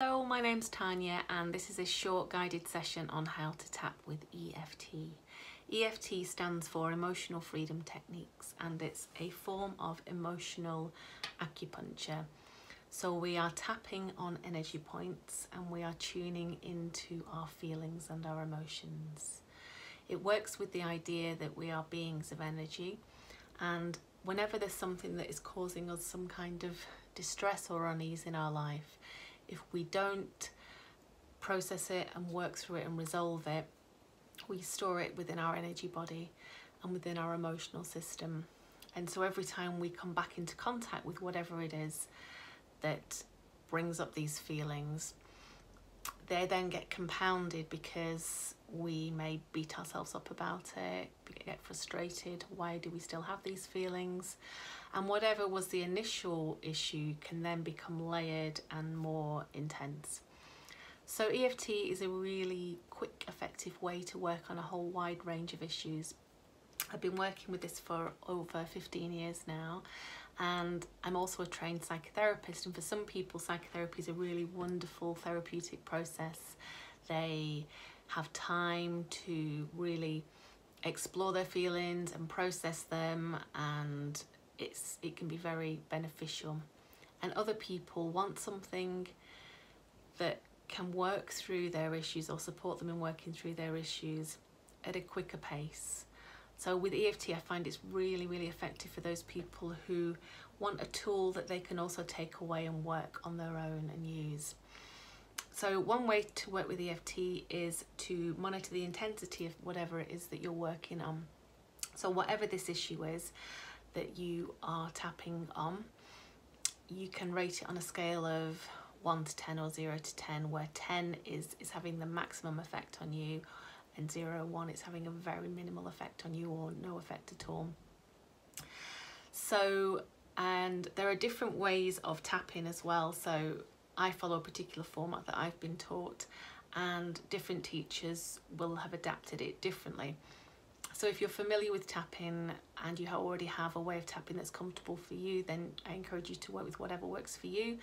Hello, my name's Tanya and this is a short guided session on how to tap with EFT. EFT stands for Emotional Freedom Techniques and it's a form of emotional acupuncture. So we are tapping on energy points and we are tuning into our feelings and our emotions. It works with the idea that we are beings of energy, and whenever there's something that is causing us some kind of distress or unease in our life, if we don't process it and work through it and resolve it, we store it within our energy body and within our emotional system. And so every time we come back into contact with whatever it is that brings up these feelings, they then get compounded because we may beat ourselves up about it, get frustrated. Why do we still have these feelings? And whatever was the initial issue can then become layered and more intense. So EFT is a really quick, effective way to work on a whole wide range of issues. I've been working with this for over 15 years now, and I'm also a trained psychotherapist, and for some people psychotherapy is a really wonderful therapeutic process. They have time to really explore their feelings and process them, and it can be very beneficial. And other people want something that can work through their issues or support them in working through their issues at a quicker pace. So with EFT, I find it's really, really effective for those people who want a tool that they can also take away and work on their own and use. So one way to work with EFT is to monitor the intensity of whatever it is that you're working on. So whatever this issue is that you are tapping on, you can rate it on a scale of 1 to 10 or 0 to 10, where 10 is having the maximum effect on you, and 0 and 1 is having a very minimal effect on you or no effect at all. So, and there are different ways of tapping as well. So I follow a particular format that I've been taught, and different teachers will have adapted it differently. So if you're familiar with tapping and you already have a way of tapping that's comfortable for you, then I encourage you to work with whatever works for you.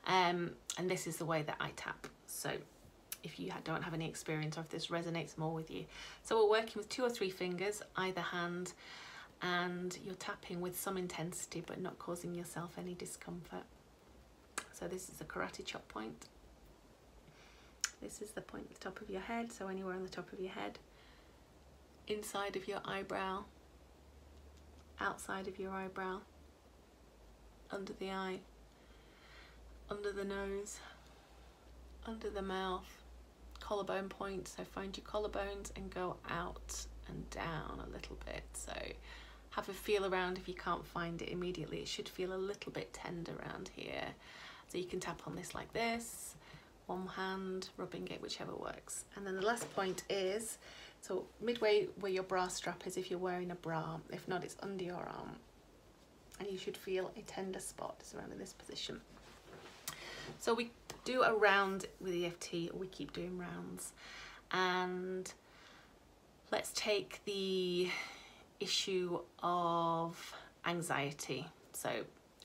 And this is the way that I tap. So if you don't have any experience or if this resonates more with you. So we're working with 2 or 3 fingers, either hand, and you're tapping with some intensity but not causing yourself any discomfort. So this is a karate chop point. This is the point at the top of your head, so anywhere on the top of your head. Inside of your eyebrow, outside of your eyebrow, under the eye, under the nose, under the mouth, collarbone point. So find your collarbones and go out and down a little bit. So have a feel around. If you can't find it immediately, it should feel a little bit tender around here. So you can tap on this like this, one hand, rubbing it, whichever works. And then the last point is, so midway where your bra strap is if you're wearing a bra. If not, it's under your arm. And you should feel a tender spot surrounding this position. So we do a round with EFT, or we keep doing rounds. And let's take the issue of anxiety. So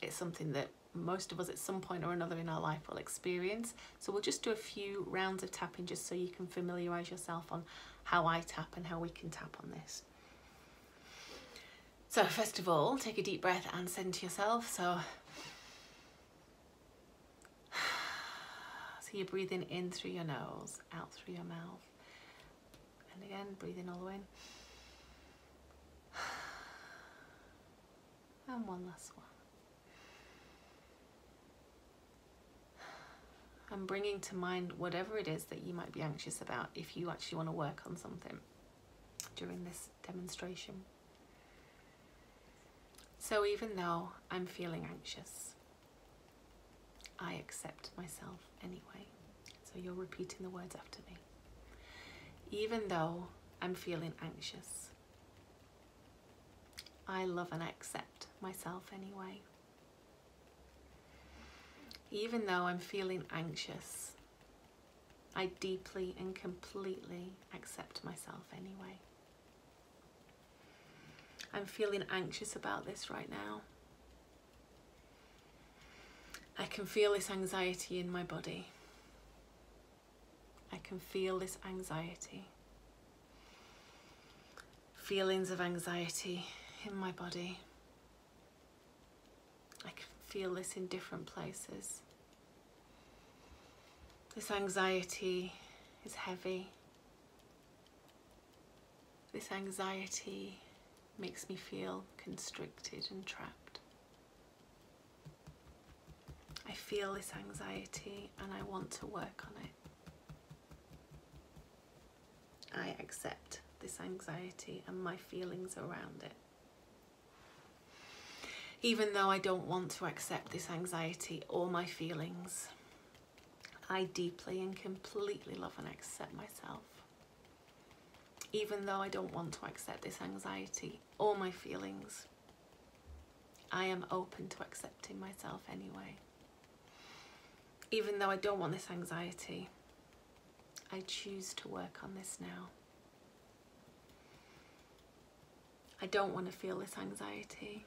it's something that most of us at some point or another in our life will experience. So we'll just do a few rounds of tapping just so you can familiarise yourself on how I tap and how we can tap on this. So first of all, take a deep breath and center yourself. So you're breathing in through your nose, out through your mouth. And again, breathing all the way in. And one last one. And bringing to mind whatever it is that you might be anxious about if you actually want to work on something during this demonstration. So even though I'm feeling anxious, I accept myself anyway. So you're repeating the words after me. Even though I'm feeling anxious, I love and accept myself anyway. Even though I'm feeling anxious, I deeply and completely accept myself anyway. I'm feeling anxious about this right now. I can feel this anxiety in my body. can feel this anxiety. Feelings of anxiety in my body. I can feel this in different places. This anxiety is heavy. This anxiety makes me feel constricted and trapped. I feel this anxiety and I want to work on it. I accept this anxiety and my feelings around it. Even though I don't want to accept this anxiety or my feelings, I deeply and completely love and accept myself. Even though I don't want to accept this anxiety or my feelings, I am open to accepting myself anyway. Even though I don't want this anxiety, I choose to work on this now. I don't want to feel this anxiety.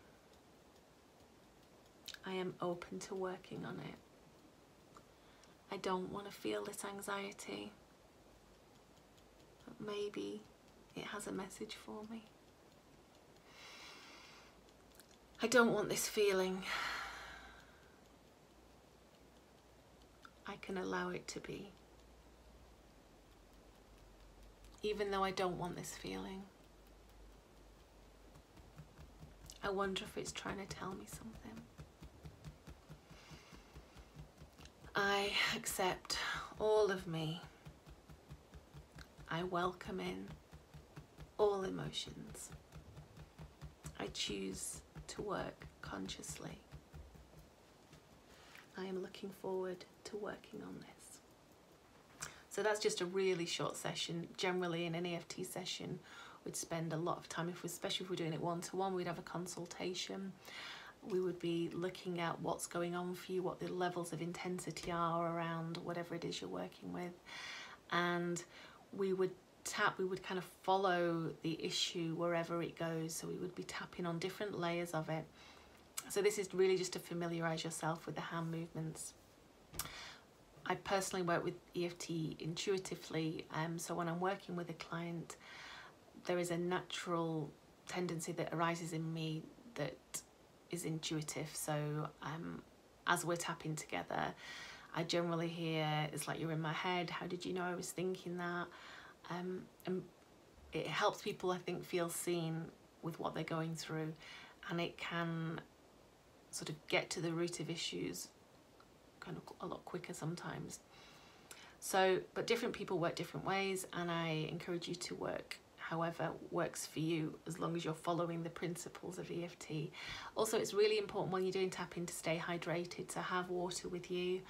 I am open to working on it. I don't want to feel this anxiety, but maybe it has a message for me. I don't want this feeling. I can allow it to be. Even though I don't want this feeling, I wonder if it's trying to tell me something. I accept all of me. I welcome in all emotions. I choose to work consciously. I am looking forward to working on this. So that's just a really short session. Generally in an EFT session, we'd spend a lot of time, especially if we're doing it one-to-one, we'd have a consultation. We would be looking at what's going on for you, what the levels of intensity are around whatever it is you're working with. And we would kind of follow the issue wherever it goes. So we would be tapping on different layers of it. So this is really just to familiarize yourself with the hand movements. I personally work with EFT intuitively. So when I'm working with a client, there is a natural tendency that arises in me that is intuitive. So as we're tapping together, I generally hear, it's like you're in my head, how did you know I was thinking that? And it helps people, I think, feel seen with what they're going through, and it can sort of get to the root of issues kind of a lot quicker sometimes. So, but different people work different ways, and I encourage you to work however works for you, as long as you're following the principles of EFT. Also, it's really important when you're doing tapping to stay hydrated, to have water with you.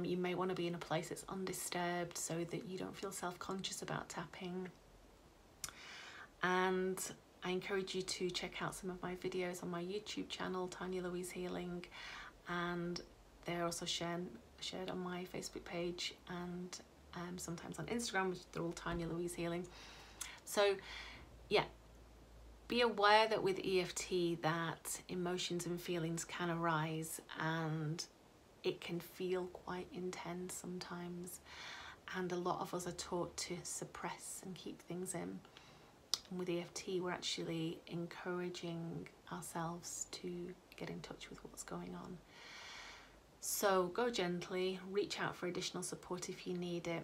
You may want to be in a place that's undisturbed so that you don't feel self-conscious about tapping. And I encourage you to check out some of my videos on my YouTube channel, Tanya Louise Healing, and they're also shared on my Facebook page and sometimes on Instagram, which they're all Tanya Louise Healing. So yeah, be aware that with EFT that emotions and feelings can arise, and it can feel quite intense sometimes, and a lot of us are taught to suppress and keep things in. And with EFT, we're actually encouraging ourselves to get in touch with what's going on. So go gently, reach out for additional support if you need it.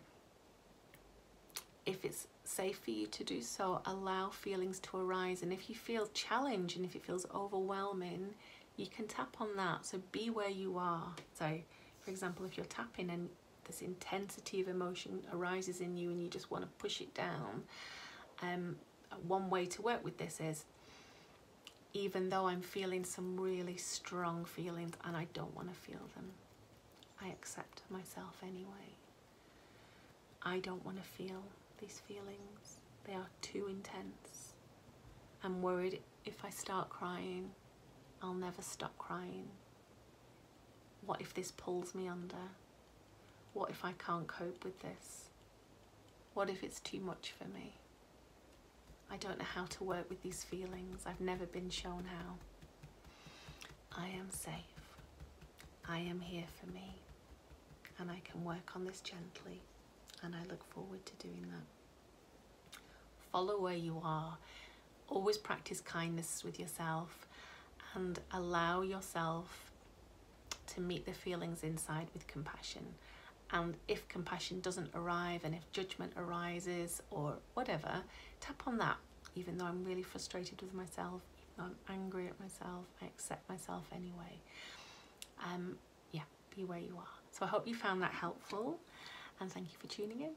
If it's safe for you to do so, allow feelings to arise. And if you feel challenged and if it feels overwhelming, you can tap on that. So be where you are. So for example, if you're tapping and this intensity of emotion arises in you and you just want to push it down, one way to work with this is, even though I'm feeling some really strong feelings and I don't want to feel them, I accept myself anyway. I don't want to feel these feelings. They are too intense. I'm worried if I start crying, I'll never stop crying. What if this pulls me under? What if I can't cope with this? What if it's too much for me? I don't know how to work with these feelings. I've never been shown how. I am safe. I am here for me. And I can work on this gently. and I look forward to doing that. Follow where you are. Always practice kindness with yourself and allow yourself to meet the feelings inside with compassion. And if compassion doesn't arrive, and if judgment arises or whatever, tap on that. Even though I'm really frustrated with myself, even though I'm angry at myself, I accept myself anyway. Yeah, be where you are. So I hope you found that helpful, and thank you for tuning in.